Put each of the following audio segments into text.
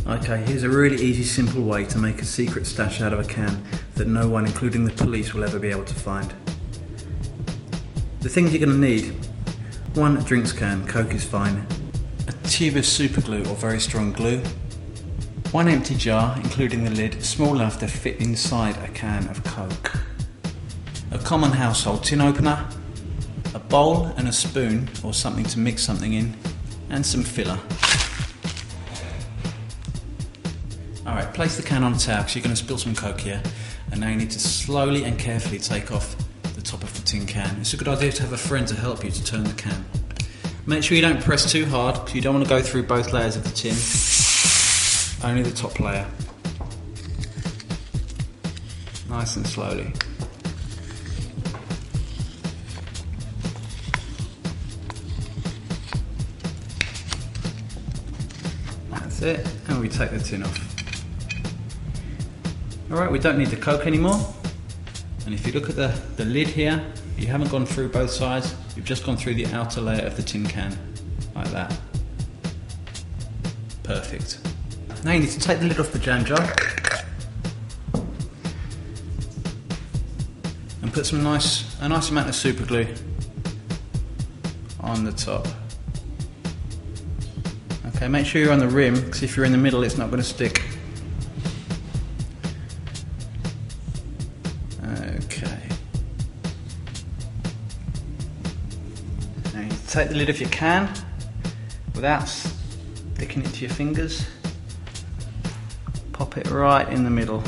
Okay, here's a really easy, simple way to make a secret stash out of a can that no one, including the police, will ever be able to find. The things you're going to need: one drinks can, Coke is fine, a tube of super glue or very strong glue, one empty jar, including the lid, small enough to fit inside a can of Coke, a common household tin opener, a bowl and a spoon or something to mix something in, and some filler. Alright, place the can on a towel because you're going to spill some Coke here, and now you need to slowly and carefully take off the top of the tin can. It's a good idea to have a friend to help you to turn the can. Make sure you don't press too hard because you don't want to go through both layers of the tin, only the top layer. Nice and slowly. That's it, and we take the tin off. Alright, we don't need the Coke anymore, and if you look at the lid here, you haven't gone through both sides, you've just gone through the outer layer of the tin can, like that. Perfect. Now you need to take the lid off the jam jar and put a nice amount of super glue on the top. Okay, make sure you're on the rim, because if you're in the middle it's not going to stick. Okay. Now you take the lid off your can without sticking it to your fingers. Pop it right in the middle.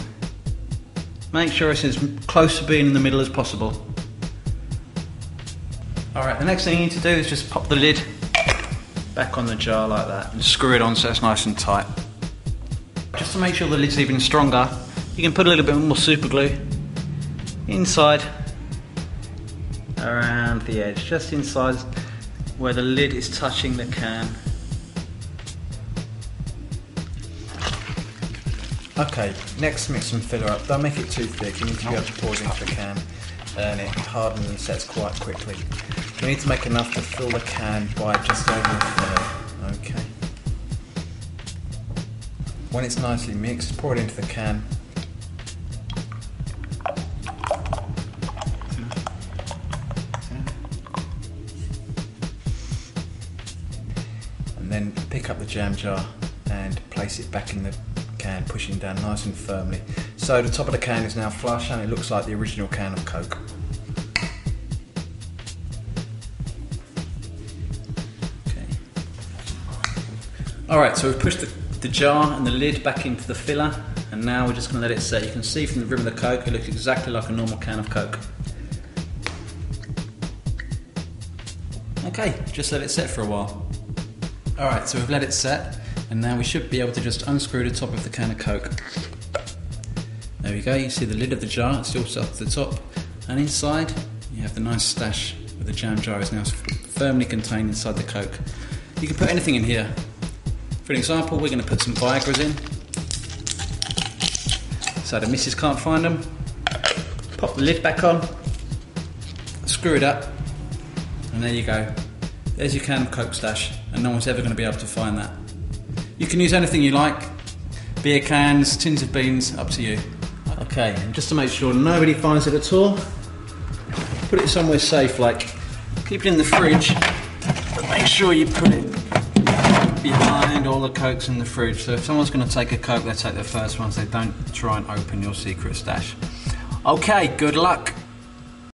Make sure it's as close to being in the middle as possible. Alright, the next thing you need to do is just pop the lid back on the jar like that and screw it on so it's nice and tight. Just to make sure the lid's even stronger, you can put a little bit more super glue inside around the edge, just inside where the lid is touching the can. Okay, next mix some filler up. Don't make it too thick, you need to be able to pour it into the can and it hardens and sets quite quickly. We need to make enough to fill the can by just over the filler. Okay. When it's nicely mixed, pour it into the can. And then pick up the jam jar and place it back in the can, pushing down nice and firmly. So the top of the can is now flush and it looks like the original can of Coke. Okay. Alright, so we've pushed the jar and the lid back into the filler, and now we're just going to let it set. You can see from the rim of the Coke it looks exactly like a normal can of Coke. Okay, just let it set for a while. Alright, so we've let it set, and now we should be able to just unscrew the top of the can of Coke. There we go, you see the lid of the jar, it's still set up to the top, and inside you have the nice stash where the jam jar is now firmly contained inside the Coke. You can put anything in here. For an example, we're going to put some Viagras in, so the missus can't find them. Pop the lid back on, screw it up, and there you go. There's your can of Coke stash, and no one's ever going to be able to find that. You can use anything you like, beer cans, tins of beans, up to you. Okay, and just to make sure nobody finds it at all, put it somewhere safe, like keep it in the fridge, but make sure you put it behind all the Cokes in the fridge. So if someone's going to take a Coke, they take the first one, so they don't try and open your secret stash. Okay, good luck.